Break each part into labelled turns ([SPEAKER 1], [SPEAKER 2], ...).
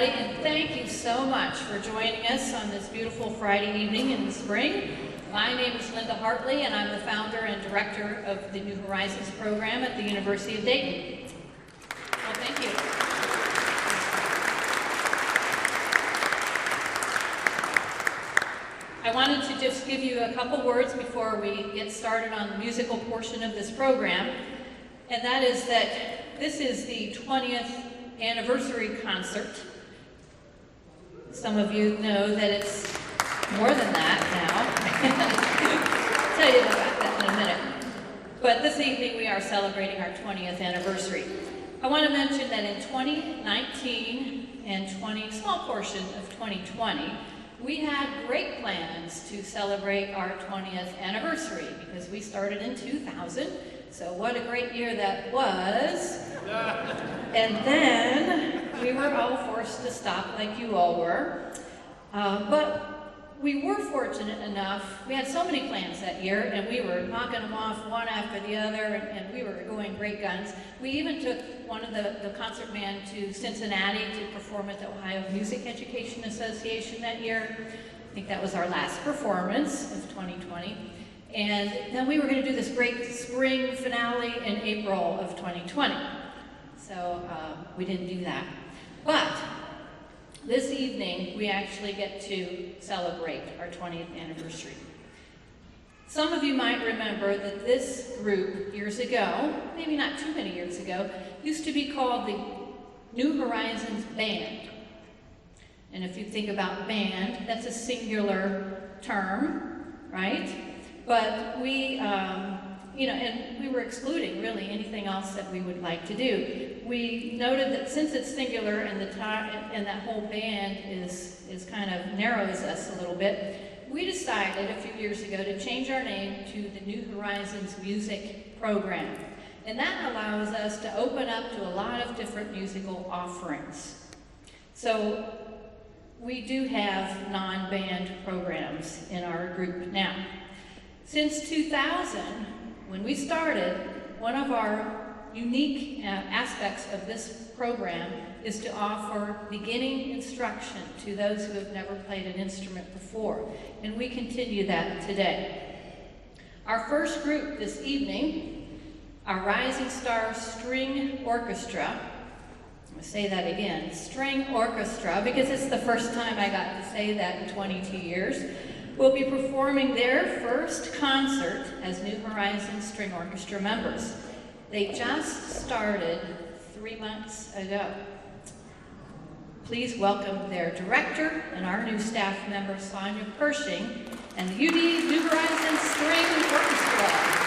[SPEAKER 1] everybody, and thank you so much for joining us on this beautiful Friday evening in the spring. My name is Linda Hartley, and I'm the founder and director of the New Horizons program at the University of Dayton. Well, thank you. I wanted to just give you a couple words before we get started on the musical portion of this program, and that is that this is the 20th anniversary concert. Some of you know that it's more than that now. I'll tell you about that in a minute. But this evening we are celebrating our 20th anniversary. I want to mention that in 2019 and small portion of 2020, we had great plans to celebrate our 20th anniversary because we started in 2000. So what a great year that was. And then we were all forced to stop like you all were. But we were fortunate enough, we had so many plans that year and we were knocking them off one after the other and we were going great guns. We even took one of the concert band to Cincinnati to perform at the Ohio Music Education Association that year. I think that was our last performance of 2020. And then we were going to do this great spring finale in April of 2020. So we didn't do that. But this evening, we actually get to celebrate our 20th anniversary. Some of you might remember that this group years ago, maybe not too many years ago, used to be called the New Horizons Band. And if you think about band, that's a singular term, right? But we, and we were excluding really anything else that we would like to do. We noted that since it's singular and that whole band is kind of narrows us a little bit, we decided a few years ago to change our name to the New Horizons Music Program. And that allows us to open up to a lot of different musical offerings. So we do have non-band programs in our group now. Since 2000, when we started, one of our unique aspects of this program is to offer beginning instruction to those who have never played an instrument before, and we continue that today. Our first group this evening, our Rising Star String Orchestra, I'm going to say that again, String Orchestra, because it's the first time I got to say that in 22 years, will be performing their first concert as New Horizons String Orchestra members. They just started 3 months ago. Please welcome their director and our new staff member, Sonia Pershing, and the UD New Horizons String Orchestra.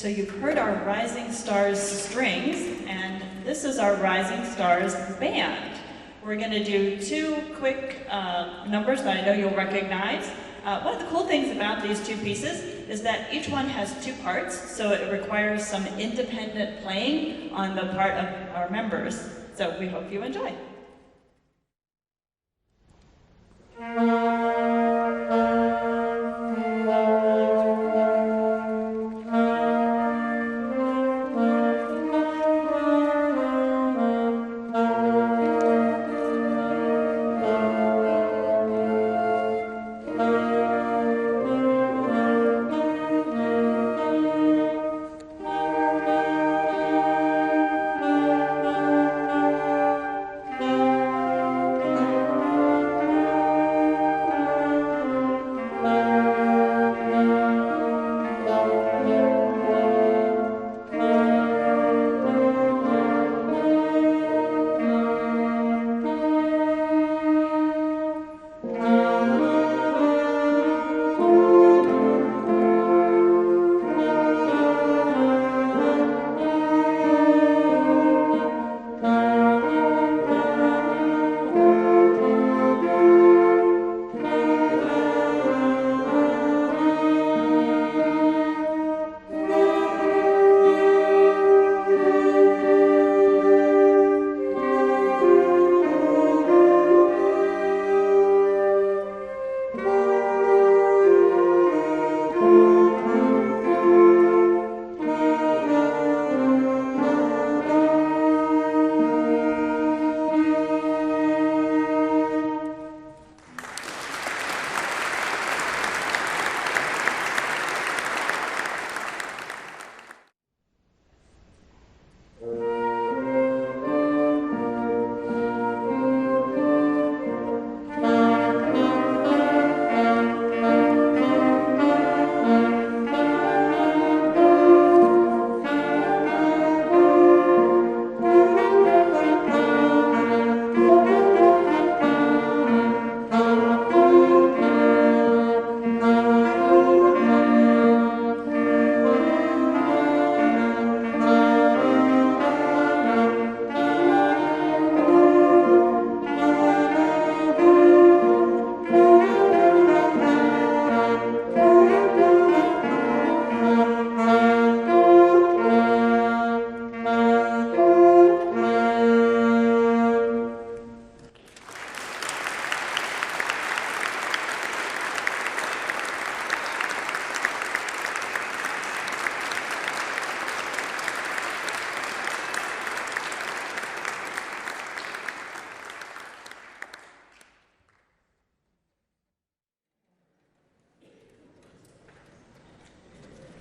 [SPEAKER 2] So you've heard our Rising Stars strings, and this is our Rising Stars band. We're going to do two quick numbers that I know you'll recognize. One of the cool things about these two pieces is that each one has two parts, so it requires some independent playing on the part of our members. So we hope you enjoy.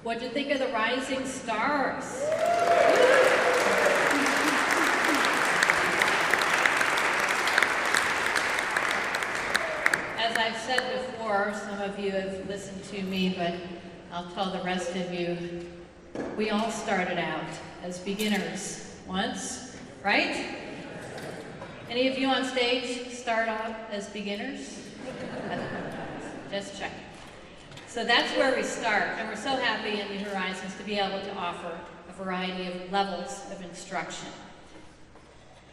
[SPEAKER 1] What'd you think of the Rising Stars? As I've said said before, some of you have listened to me, but I'll tell the rest of you, we all started out as beginners once, right? Any of you on stage start out as beginners? Just check. So that's where we start, and we're so happy in New Horizons to be able to offer a variety of levels of instruction.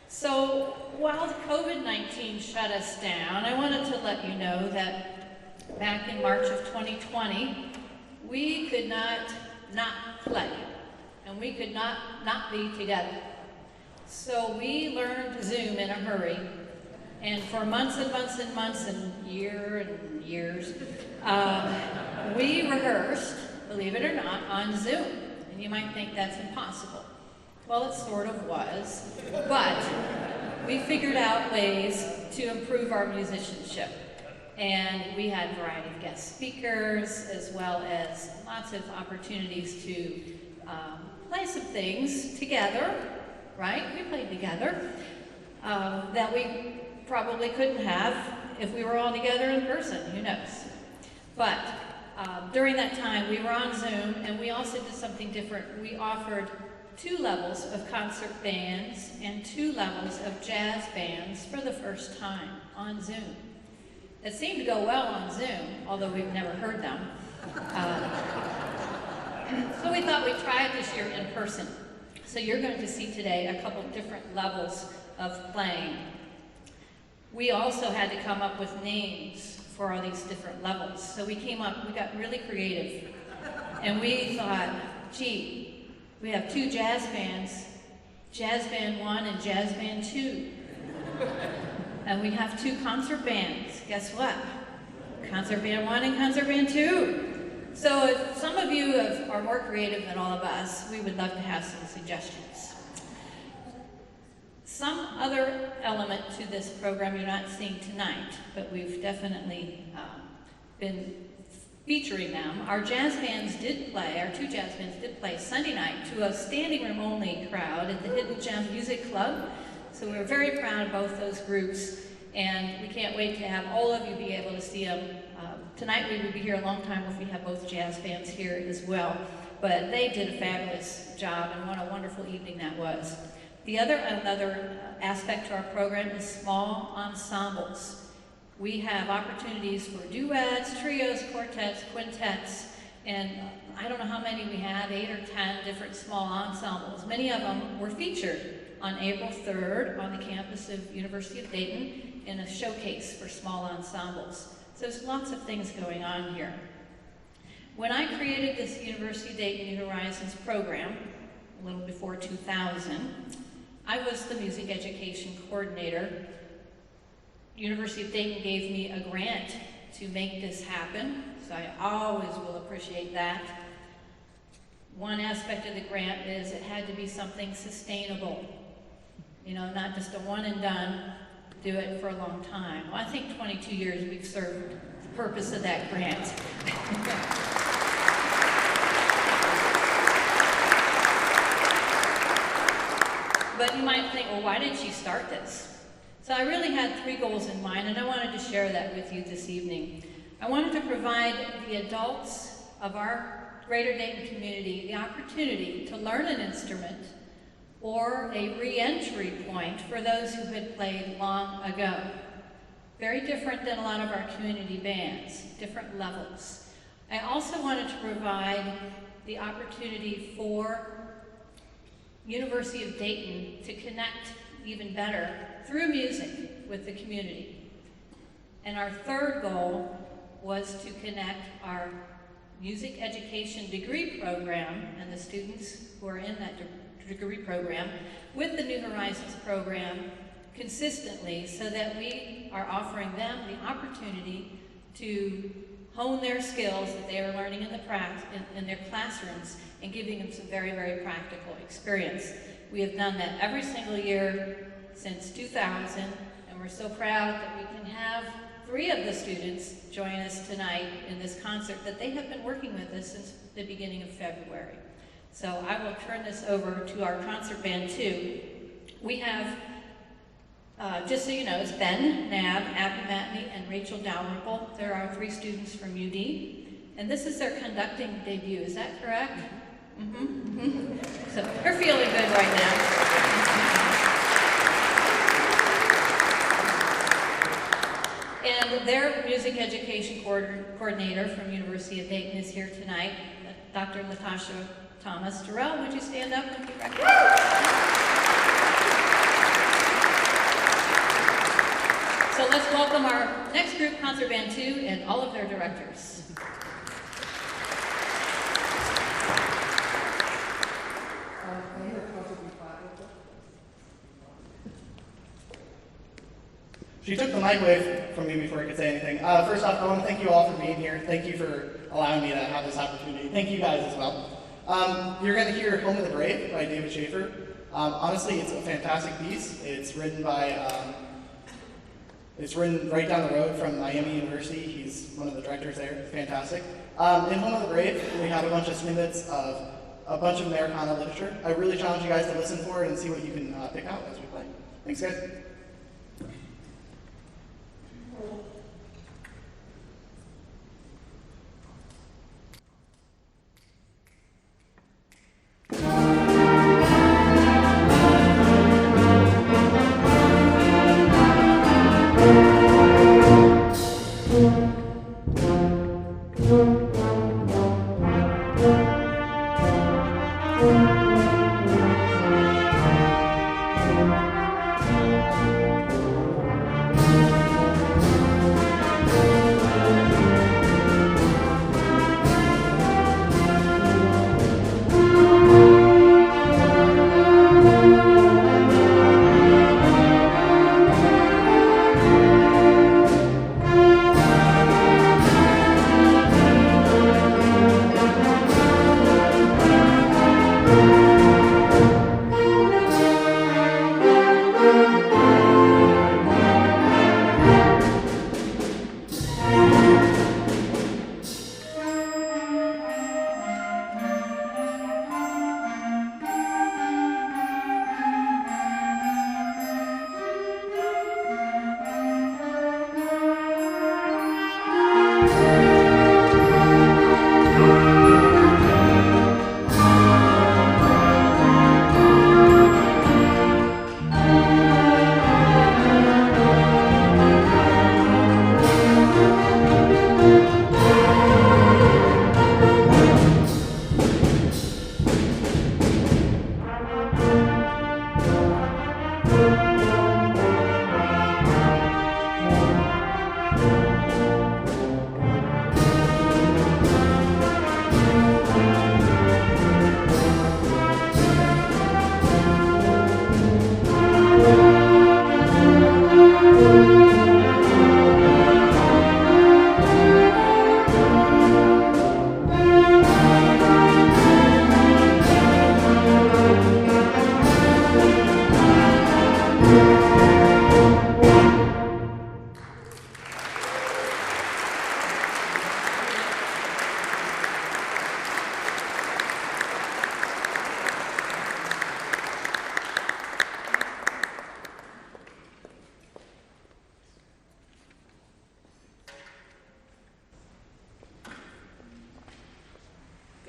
[SPEAKER 1] So while COVID-19 shut us down, I wanted to let you know that back in March of 2020, we could not play, and we could not be together. So we learned Zoom in a hurry, and for months and months and months and years, we rehearsed, believe it or not, on Zoom. And you might think that's impossible. Well, it sort of was, but we figured out ways to improve our musicianship. And we had a variety of guest speakers, as well as lots of opportunities to play some things together, right? We played together, that we probably couldn't have if we were all together in person, who knows. But during that time, we were on Zoom, and we also did something different. We offered 2 levels of concert bands and 2 levels of jazz bands for the first time on Zoom. It seemed to go well on Zoom, although we've never heard them. So we thought we'd try it this year in person. So you're going to see today a couple different levels of playing. We also had to come up with names for all these different levels. So we got really creative. And we thought, gee, we have 2 jazz bands, Jazz Band 1 and Jazz Band 2. And we have 2 concert bands. Guess what? Concert Band 1 and Concert Band 2. So if some of you are more creative than all of us, we would love to have some suggestions. Some other element to this program you're not seeing tonight, but we've definitely been featuring them. Our jazz bands did play, our 2 jazz bands did play Sunday night to a standing room only crowd at the Hidden Gem Music Club. So we're very proud of both those groups, and we can't wait to have all of you be able to see them. Tonight we would be here a long time if we had both jazz bands here as well, but they did a fabulous job, and what a wonderful evening that was. Another aspect to our program is small ensembles. We have opportunities for duets, trios, quartets, quintets, and I don't know how many we have, 8 or 10 different small ensembles. Many of them were featured on April 3rd on the campus of University of Dayton in a showcase for small ensembles. So there's lots of things going on here. When I created this University of Dayton New Horizons program, a little before 2000, I was the music education coordinator. University of Dayton gave me a grant to make this happen, so I always will appreciate that. One aspect of the grant is it had to be something sustainable. You know, not just a one and done, do it for a long time. Well, I think 22 years we've served the purpose of that grant. But you might think, well, why did she start this? So I really had 3 goals in mind, and I wanted to share that with you this evening. I wanted to provide the adults of our greater Dayton community the opportunity to learn an instrument or a re-entry point for those who had played long ago. Very different than a lot of our community bands, different levels. I also wanted to provide the opportunity for University of Dayton to connect even better through music with the community. And our 3rd goal was to connect our music education degree program and the students who are in that degree program with the New Horizons program consistently, so that we are offering them the opportunity to hone their skills that they are learning in their classrooms and giving them some very, very practical experience. We have done that every single year since 2000, and we're so proud that we can have 3 of the students join us tonight in this concert that they have been working with us since the beginning of February. So I will turn this over to our concert band 2. We have Just so you know, it's Ben, Nab, Abby Matney, and Rachel Dalrymple. They're our 3 students from UD. And this is their conducting debut, is that correct? So they're feeling good right now. And their music education coordinator from University of Dayton is here tonight, Dr. Natasha Thomas. Darrell, would you stand up and be recognized? So let's welcome our next group, Concert Band 2, and all of their directors.
[SPEAKER 3] She took the mic away from me before I could say anything. First off, I want to thank you all for being here. Thank you for allowing me to have this opportunity. Thank you guys as well. You're going to hear Home of the Brave by David Schaefer. Honestly, it's a fantastic piece. It's written right down the road from Miami University. He's one of the directors there. It's fantastic. In Home of the Brave, we have a bunch of snippets of a bunch of Americana literature. I really challenge you guys to listen for it and see what you can pick out as we play. Thanks, guys.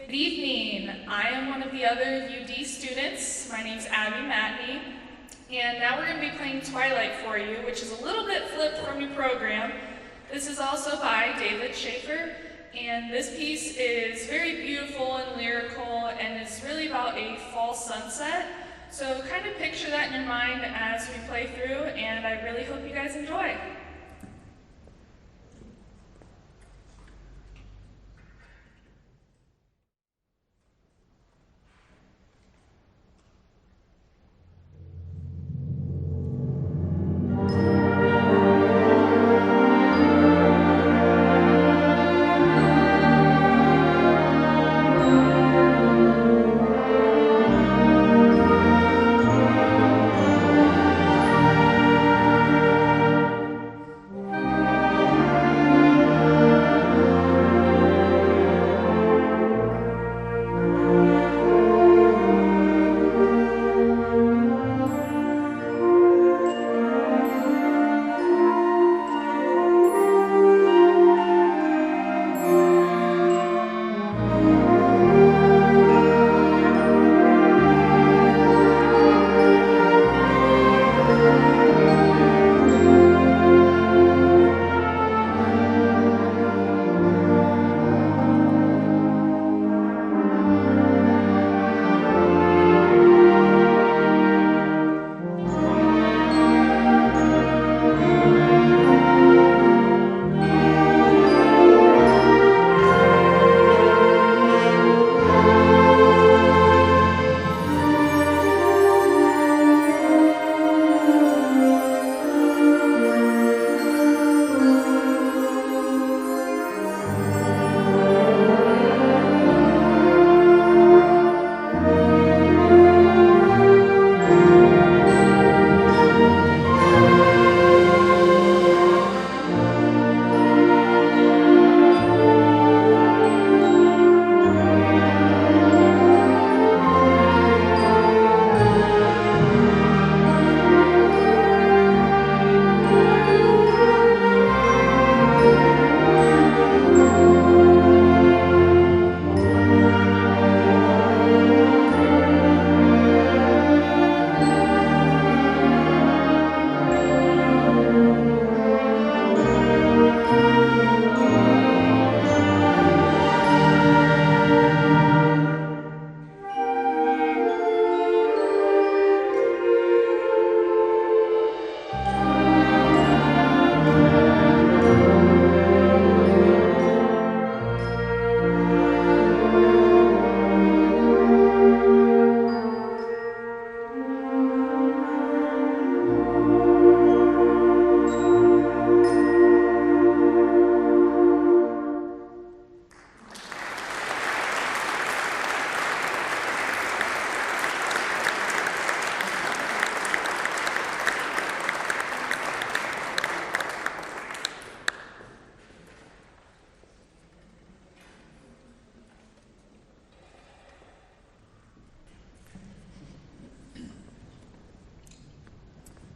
[SPEAKER 4] Good evening. I am one of the other UD students. My name's Abby Matney, and now we're going to be playing Twilight for you, which is a little bit flipped from your program. This is also by David Schaefer, and this piece is very beautiful and lyrical, and it's really about a fall sunset. So kind of picture that in your mind as we play through, and I really hope you guys enjoy.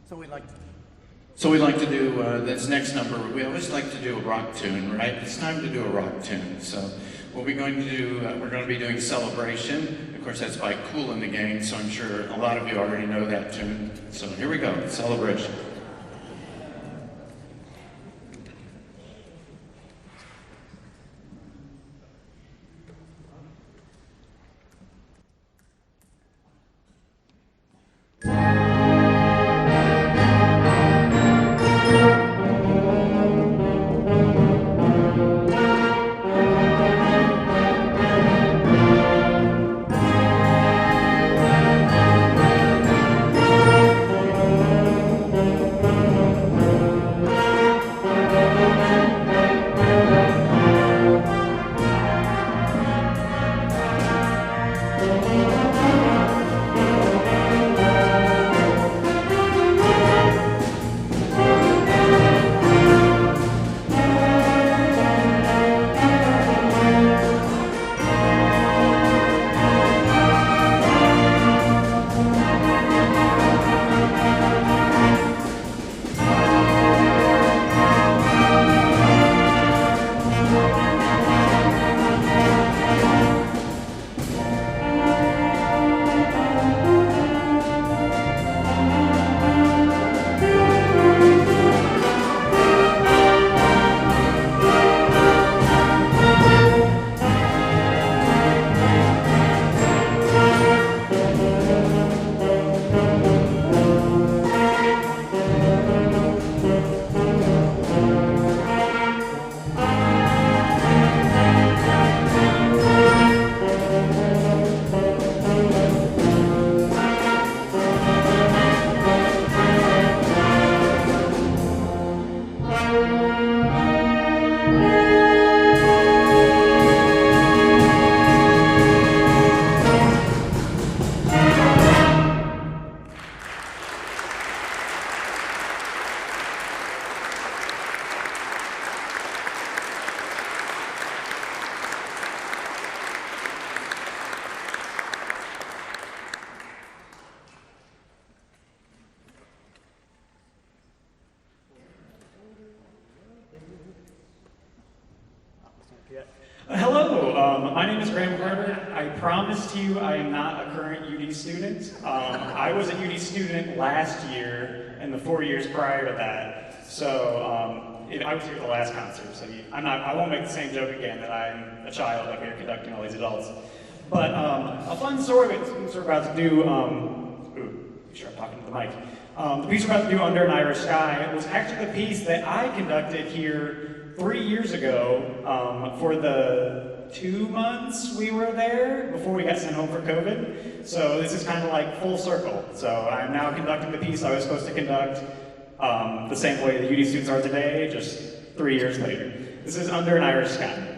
[SPEAKER 5] So we'd like to do this next number. We always like to do a rock tune, right? It's time to do a rock tune. So what we're going to do, we're going to be doing Celebration. Of course, that's by Kool and the Gang, so I'm sure a lot of you already know that tune. So here we go, Celebration.
[SPEAKER 6] Hello, my name is Graham Carter. I promise you I am not a current UD student. I was a UD student last year and the 4 years prior to that. So I was here at the last concert, so I won't make the same joke again that I'm a child up here conducting all these adults. But a fun story we're about to do, make sure I'm talking to the mic. The piece we're about to do, Under an Irish Sky, was actually the piece that I conducted here 3 years ago for the 2 months we were there before we got sent home for COVID. So this is kind of like full circle. So I'm now conducting the piece I was supposed to conduct the same way the UD students are today, just 3 years later. This is Under an Irish Sky.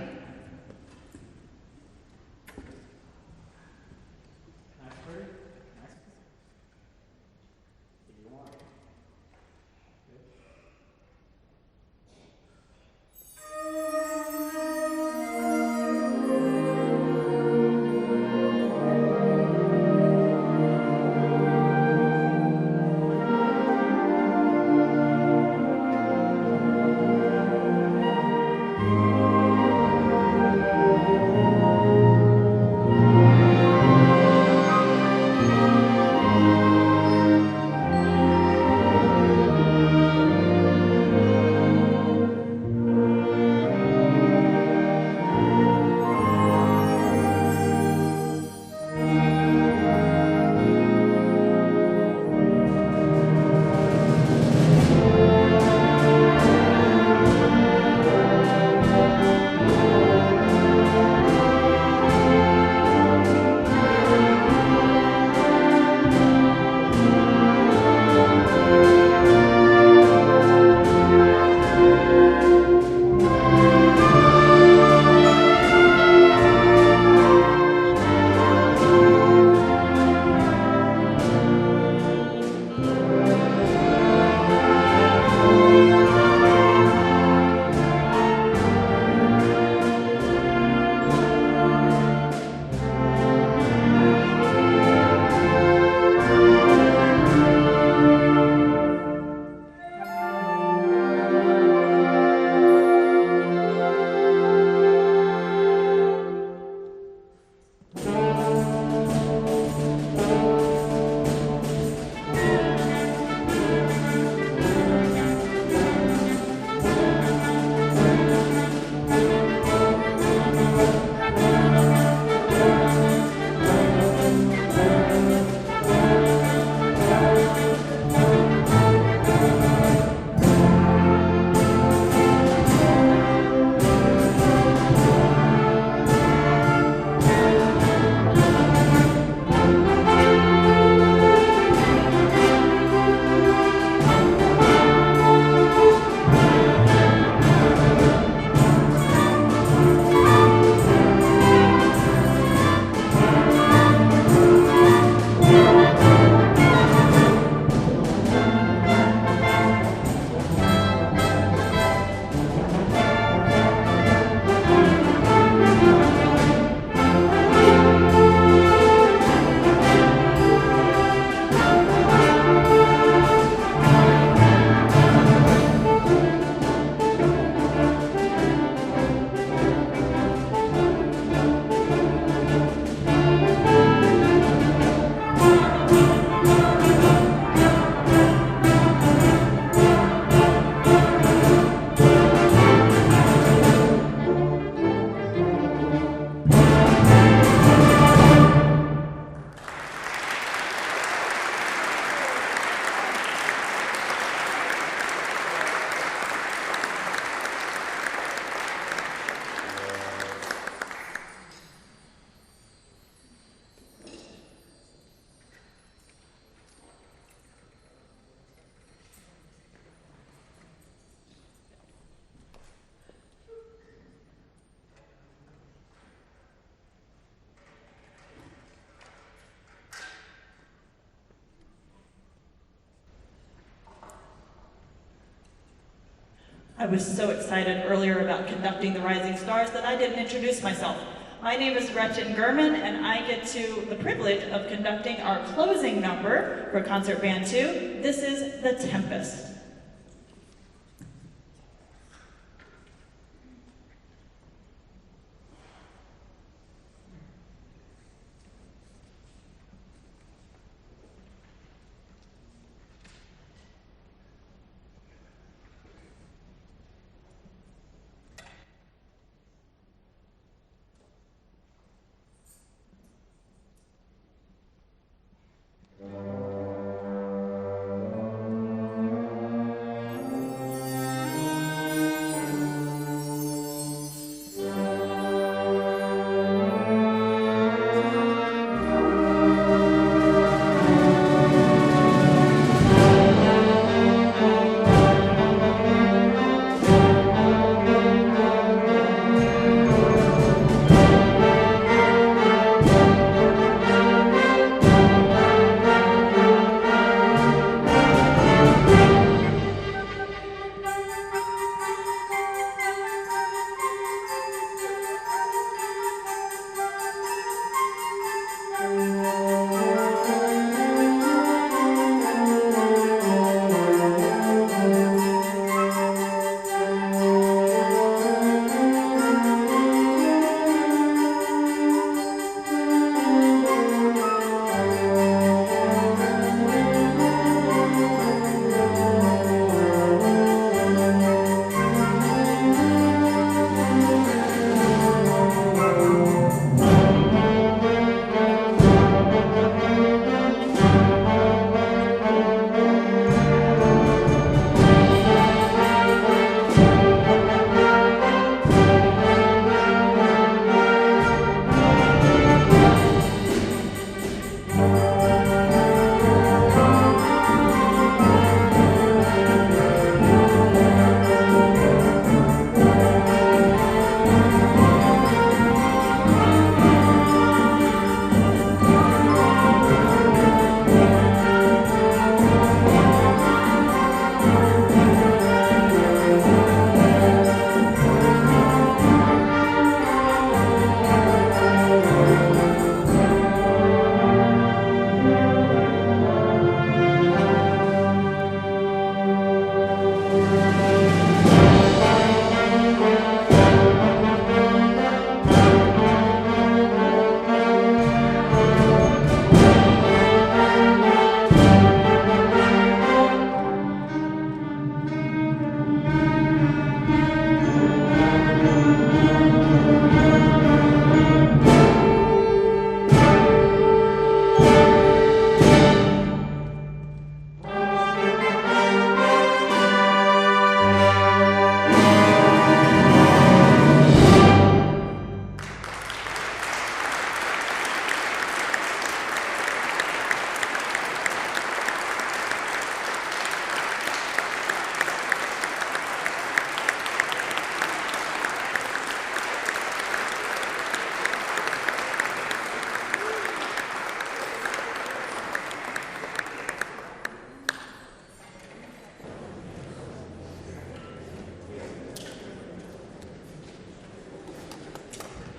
[SPEAKER 2] I was so excited earlier about conducting the Rising Stars that I didn't introduce myself. My name is Gretchen Gurman, and I get the privilege of conducting our closing number for Concert Band 2. This is The Tempest.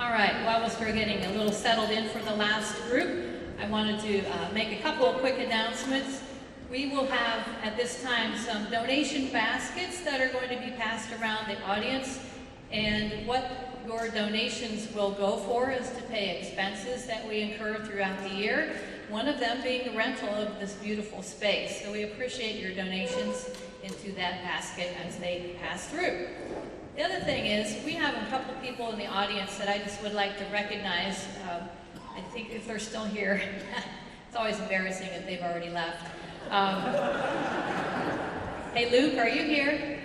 [SPEAKER 1] All right, while we're getting a little settled in for the last group, I wanted to make a couple of quick announcements. We will have, at this time, some donation baskets that are going to be passed around the audience. And what your donations will go for is to pay expenses that we incur throughout the year, one of them being the rental of this beautiful space. So we appreciate your donations into that basket as they pass through. The other thing is, we have a couple people in the audience that I just would like to recognize. I think if they're still here, it's always embarrassing if they've already left. Hey Luke, are you here?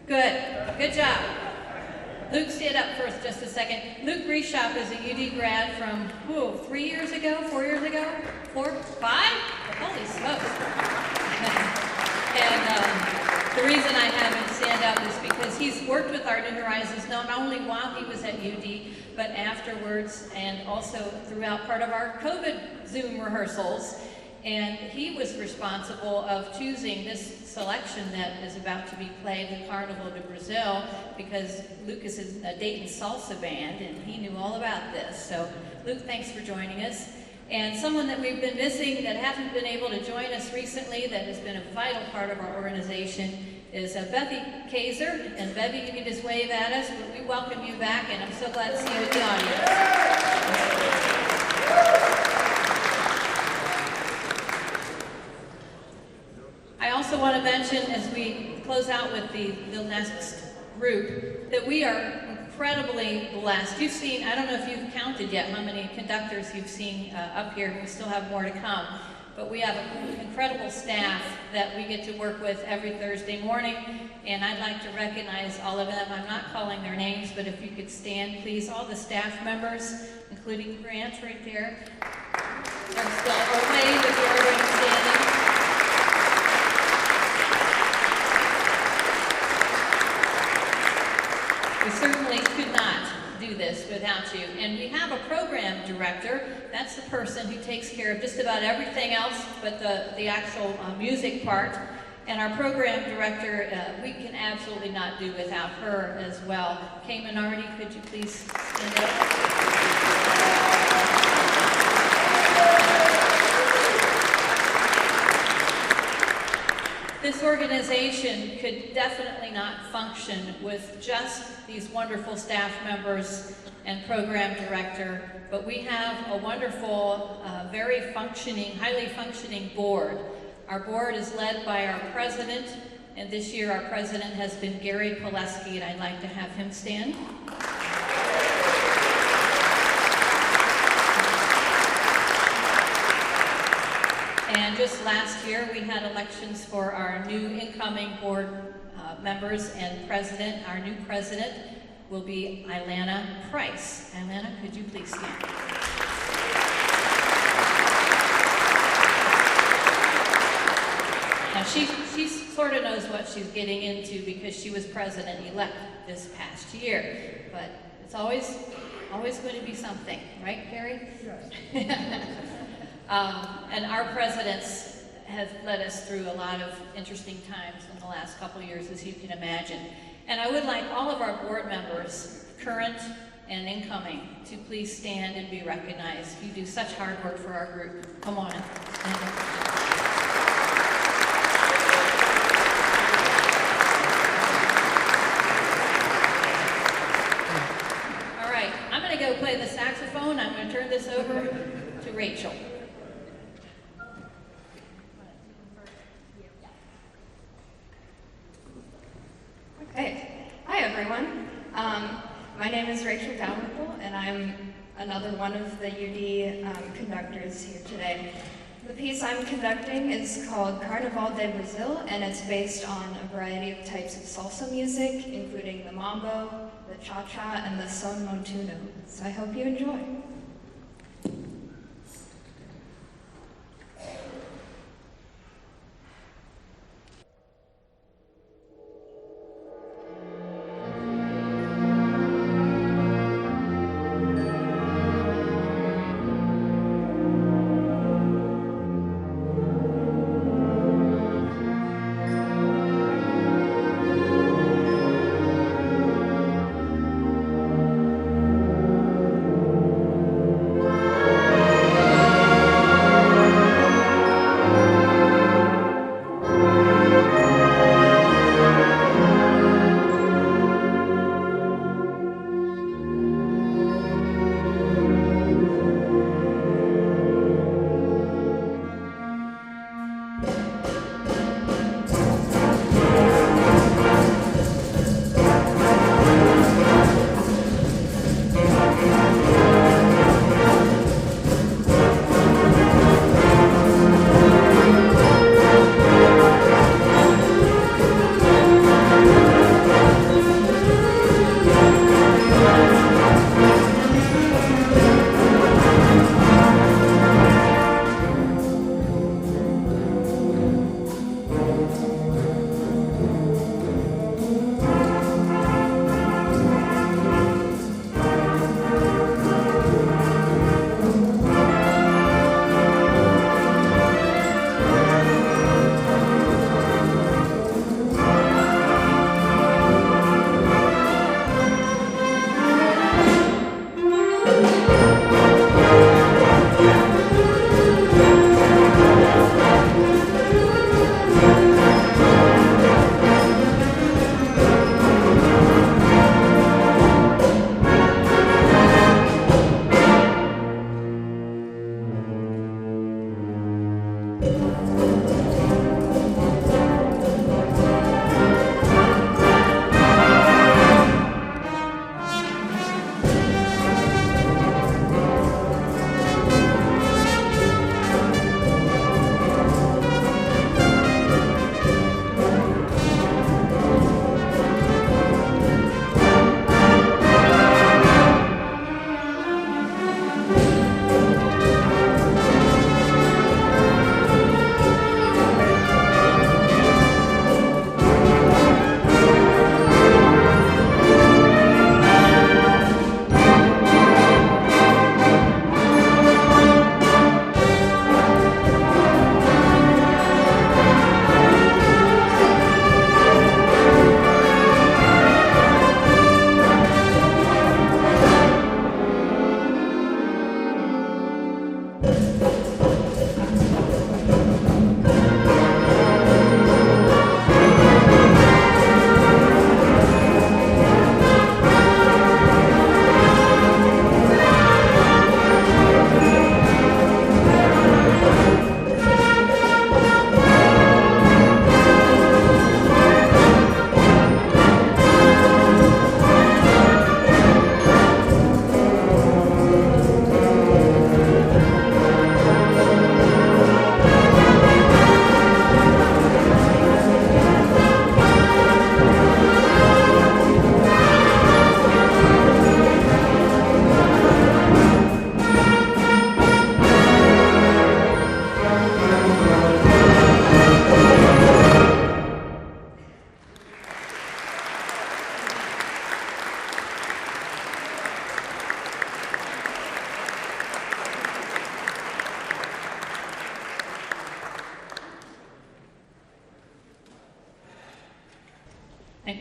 [SPEAKER 1] Good job. Luke, stand up first just a second. Luke Greshop is a UD grad from, 3 years ago, 4 years ago? 4, 5? Holy smokes. And the reason I have him stand up is because he's worked with our New Horizons not only while he was at UD, but afterwards and also throughout part of our COVID Zoom rehearsals. And he was responsible of choosing this selection that is about to be played, the Carnival de Brazil, because Lucas is a Dayton salsa band, and he knew all about this. So, Luke, thanks for joining us. And someone that we've been missing that hasn't been able to join us recently, that has been a vital part of our organization, is Bevy Kaiser. And Bevy, you can just wave at us, but we welcome you back, and I'm so glad to see you in the audience. I also want to mention, as we close out with the next group, that we are incredibly blessed. You've seen, I don't know if you've counted yet how many conductors you've seen up here. We still have more to come. But we have an incredible staff that we get to work with every Thursday morning, and I'd like to recognize all of them. I'm not calling their names, but if you could stand, please. All the staff members, including Grant right there. Or wave if you're already standing. We certainly could not do this without you. And we have a program director. That's the person who takes care of just about everything else but the actual music part. And our program director, we can absolutely not do without her as well. Kay Minardi, could you please stand up? This organization could definitely not function with just these wonderful staff members and program director, but we have a wonderful, very functioning, highly functioning board. Our board is led by our president, and this year our president has been Gary Pileski, and I'd like to have him stand. And just last year, we had elections for our new incoming board members and president. Our new president will be Ilana Price. Ilana, could you please stand? Now, she sort of knows what she's getting into because she was president-elect this past year. But it's always going to be something, right, Carrie? Yes. And our presidents have led us through a lot of interesting times in the last couple of years, as you can imagine. And I would like all of our board members, current and incoming, to please stand and be recognized. You do such hard work for our group. Come on. Stand up. All right, I'm going to go play the saxophone. I'm going to turn this over to Rachel.
[SPEAKER 7] Okay. Hi, everyone. My name is Rachel Dalrymple, and I'm another one of the UD conductors here today. The piece I'm conducting is called Carnaval de Brazil, and it's based on a variety of types of salsa music, including the mambo, the cha-cha, and the son montuno. So I hope you enjoy.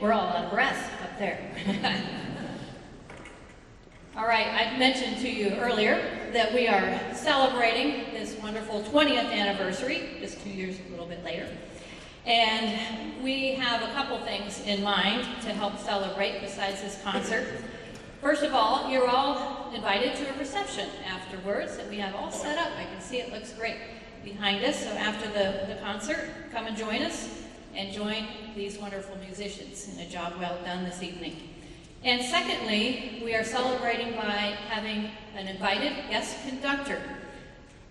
[SPEAKER 1] We're all out of breath up there. All right, I mentioned to you earlier that we are celebrating this wonderful 20th anniversary, just 2 years, a little bit later. And we have a couple things in mind to help celebrate besides this concert. First of all, you're all invited to a reception afterwards that we have all set up. I can see it looks great behind us. So after the concert, come and join us and join these wonderful musicians in a job well done this evening. And secondly, we are celebrating by having an invited guest conductor.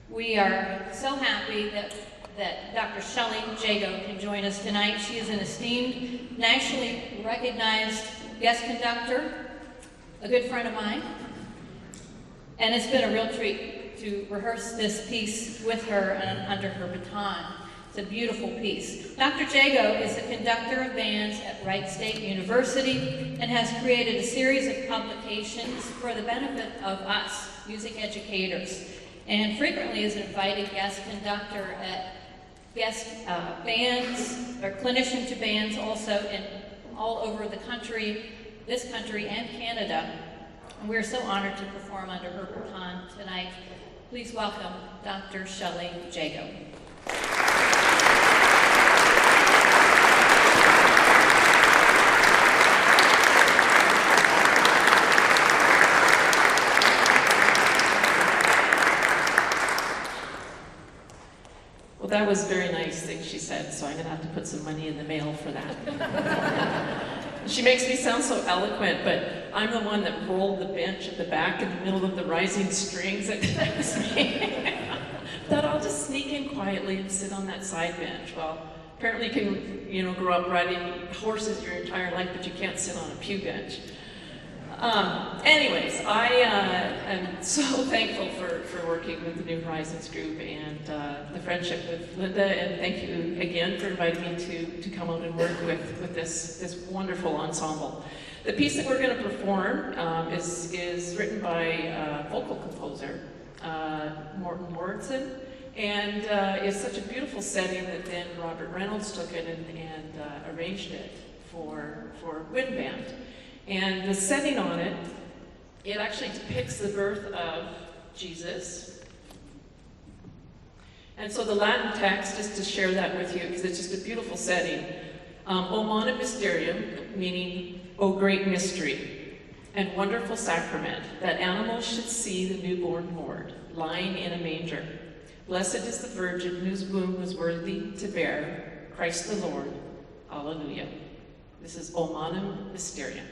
[SPEAKER 1] We are so happy that Dr. Shelley Jagow can join us tonight. She is an esteemed, nationally recognized guest conductor, a good friend of mine, and it's been a real treat to rehearse this piece with her and under her baton. It's a beautiful piece. Dr. Jagow is the conductor of bands at Wright State University and has created a series of publications for the benefit of us, music educators, and frequently is an invited guest conductor at guest bands, or clinician to bands also in all over the country, this country and Canada. And we're so honored to perform under her baton tonight. Please welcome Dr. Shelley Jagow.
[SPEAKER 8] Well, that was a very nice thing she said, so I'm going to have to put some money in the mail for that. She makes me sound so eloquent, but I'm the one that rolled the bench at the back in the middle of the rising strings. That was me. Thought I'll just sneak in quietly and sit on that side bench. Well, apparently you can, grow up riding horses your entire life, but you can't sit on a pew bench. Anyways, I am so thankful for working with the New Horizons group and the friendship with Linda, and thank you again for inviting me to come out and work with this wonderful ensemble. The piece that we're going to perform is written by a vocal composer, Morton Morrison, and it's such a beautiful setting that then Robert Reynolds took it and arranged it for wind band. And the setting on it, it actually depicts the birth of Jesus. And so the Latin text, just to share that with you, because it's just a beautiful setting. O Magnum Mysterium, meaning, O great mystery, and wonderful sacrament, that animals should see the newborn Lord, lying in a manger. Blessed is the Virgin whose womb was worthy to bear Christ the Lord. Alleluia. This is O Magnum Mysterium.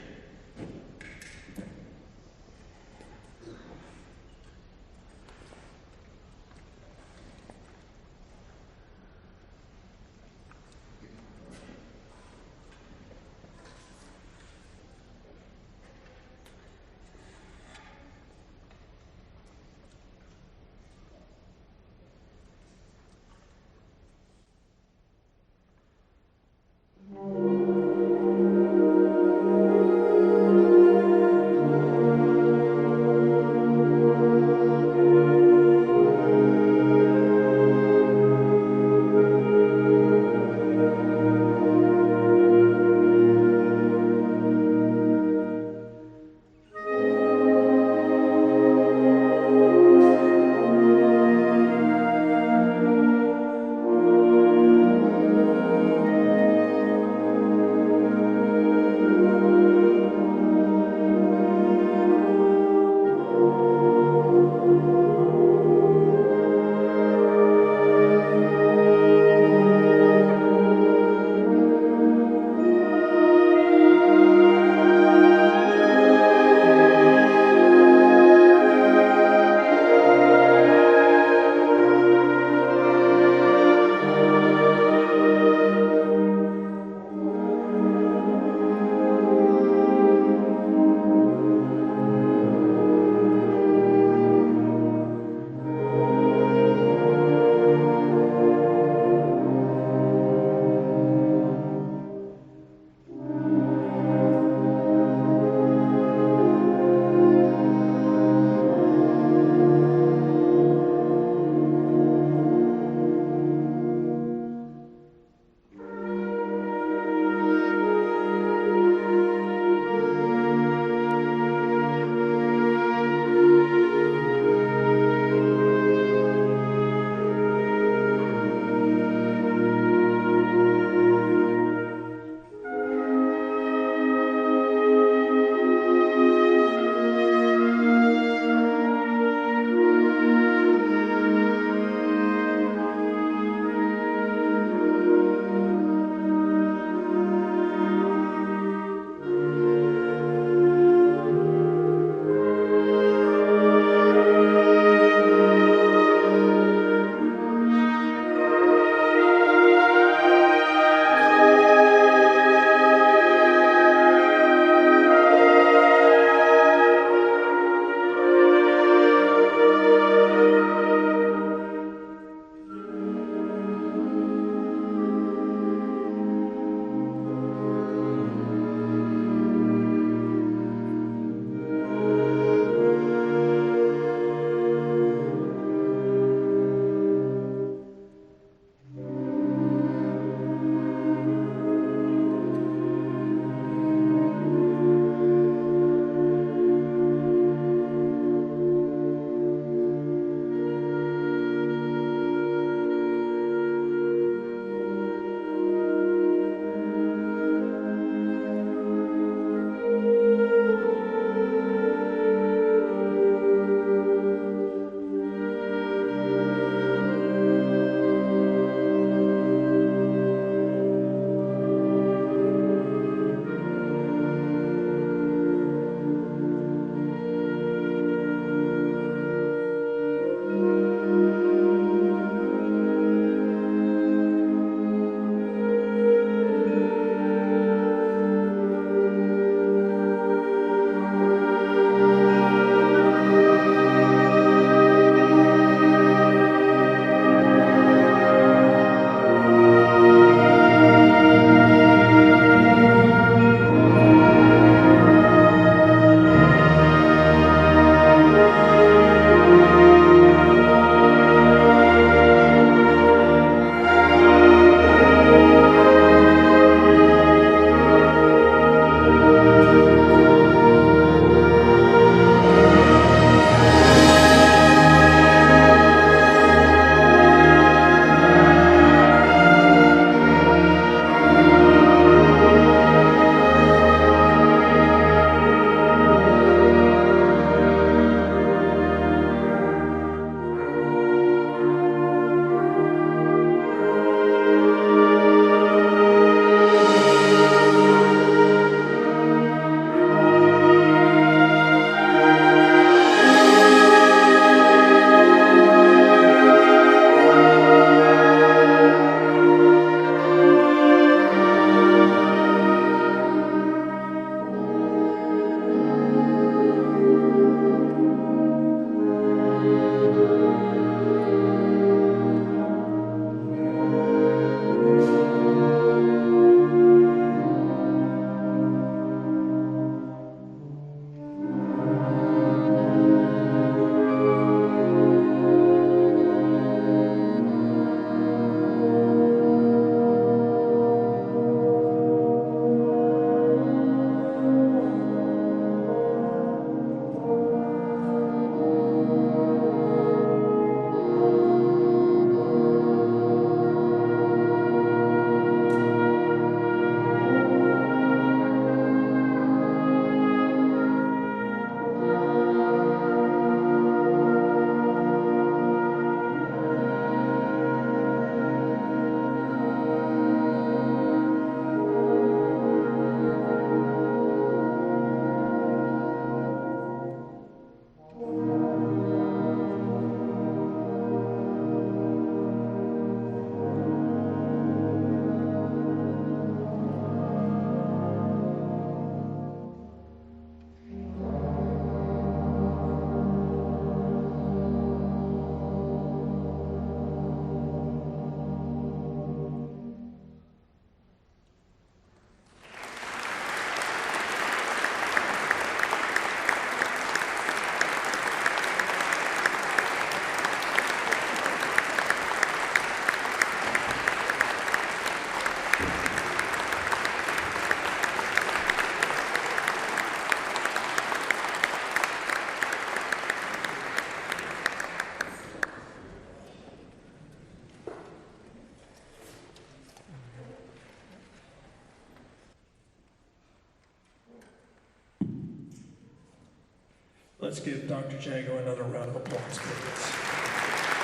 [SPEAKER 9] let's give Dr. Jagow another round of applause, please.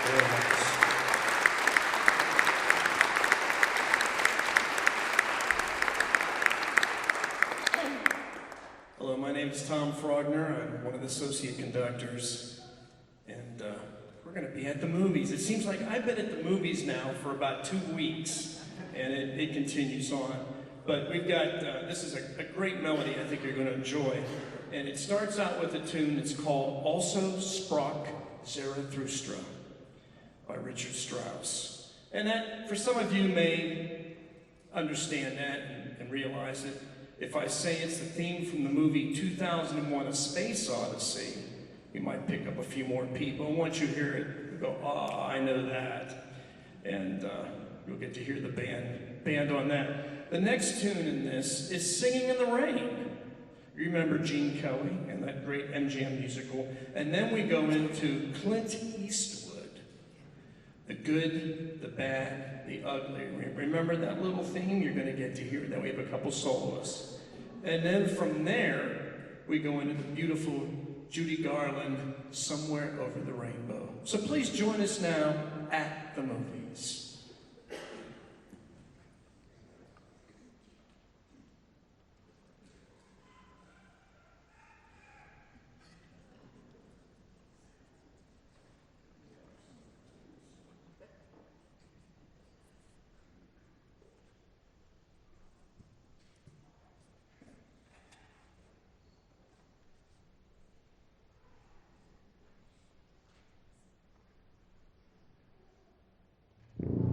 [SPEAKER 9] Very nice. Hello, my name is Tom Frogner. I'm one of the associate conductors, and we're going to be at the movies. It seems like I've been at the movies now for about 2 weeks, and it continues on. But we've got, this is a great melody I think you're going to enjoy. And it starts out with a tune that's called Also Sprach Zarathustra by Richard Strauss. And that, for some of you, may understand that and realize it. If I say it's the theme from the movie 2001: A Space Odyssey, you might pick up a few more people. And once you hear it, you go, "Ah, I know that." And you'll get to hear the band on that. The next tune in this is Singing in the Rain. You remember Gene Kelly and that great MGM musical. And then we go into Clint Eastwood. The good, the bad, the ugly. Remember that little theme? You're going to get to hear it. Then we have a couple soloists. And then from there, we go into the beautiful Judy Garland, Somewhere Over the Rainbow. So please join us now at the movies.
[SPEAKER 10] You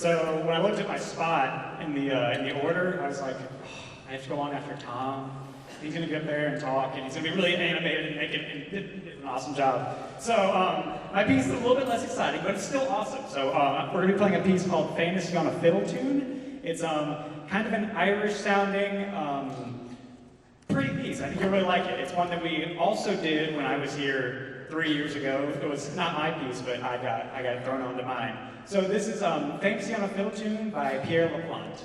[SPEAKER 6] So when I looked at my spot in the order, I was like, oh, I have to go on after Tom. He's gonna get up there and talk, and he's gonna be really animated and make it, and did an awesome job. So my piece is a little bit less exciting, but it's still awesome. So we're gonna be playing a piece called Fantasy on a Fiddle Tune. It's kind of an Irish-sounding, pretty piece. I think you'll really like it. It's one that we also did when I was here 3 years ago. It was not my piece, but I got it thrown onto mine. So this is Fantasy on a Fiddle Tune by Pierre Laplante.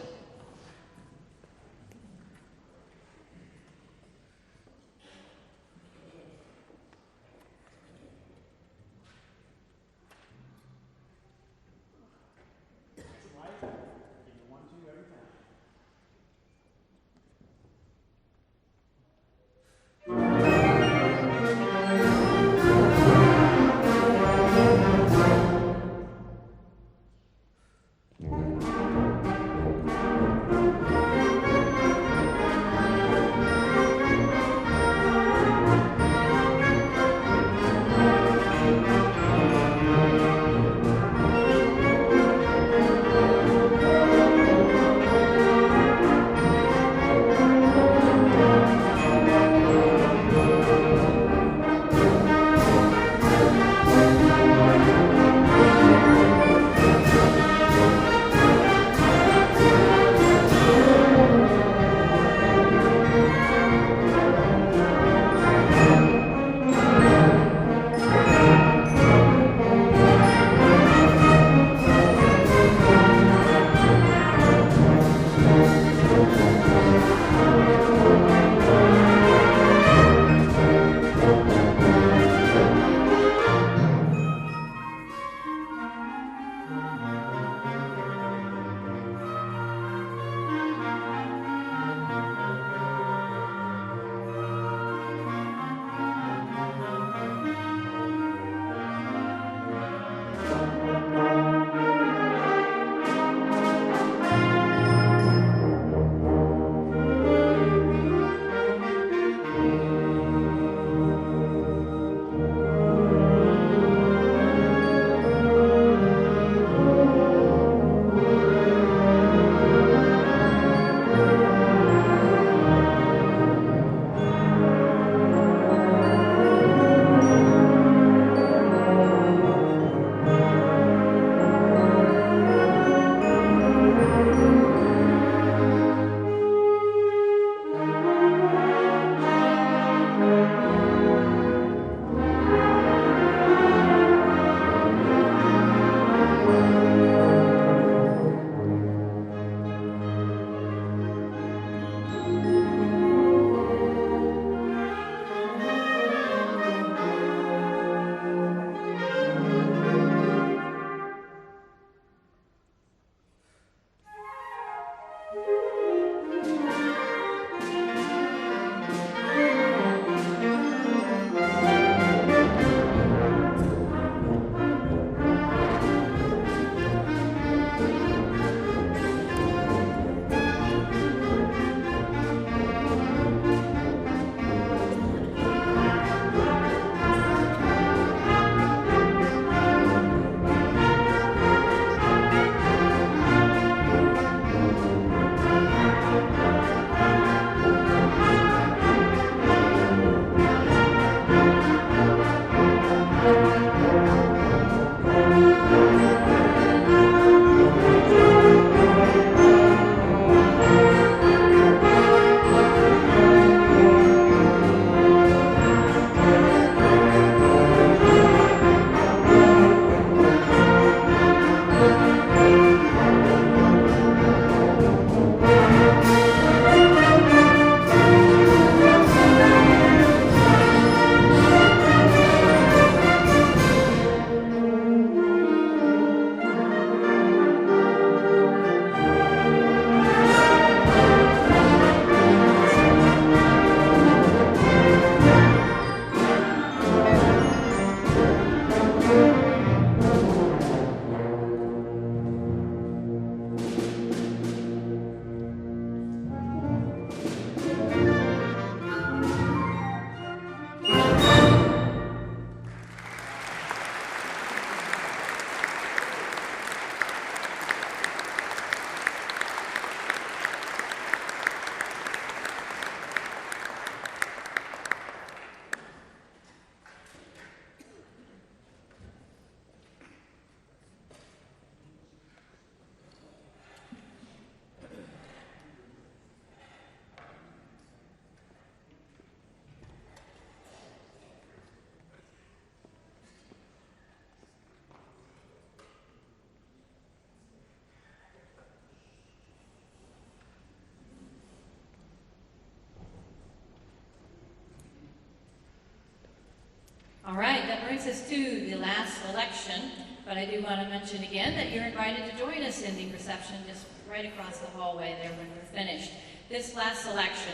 [SPEAKER 1] All right, that brings us to the last selection, but I do want to mention again that you're invited to join us in the reception just right across the hallway there when we're finished. This last selection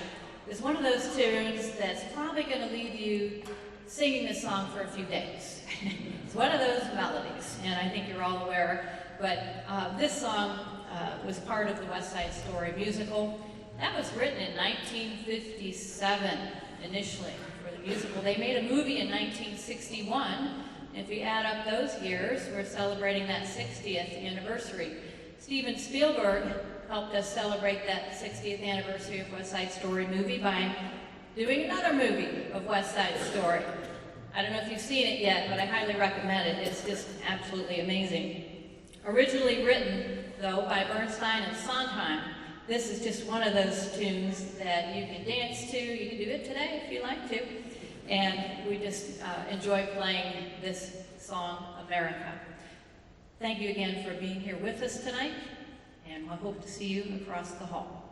[SPEAKER 1] is one of those tunes that's probably going to leave you singing this song for a few days. It's one of those melodies, and I think you're all aware, but this song was part of the West Side Story musical. That was written in 1957 initially for the musical. They made a movie in 1961. If you add up those years, we're celebrating that 60th anniversary. Steven Spielberg helped us celebrate that 60th anniversary of West Side Story movie by doing another movie of West Side Story. I don't know if you've seen it yet, but I highly recommend it. It's just absolutely amazing. Originally written, though, by Bernstein and Sondheim, this is just one of those tunes that you can dance to. You can do it today if you like to. And we just enjoy playing this song, America. Thank you again for being here with us tonight, and I hope to see you across the hall.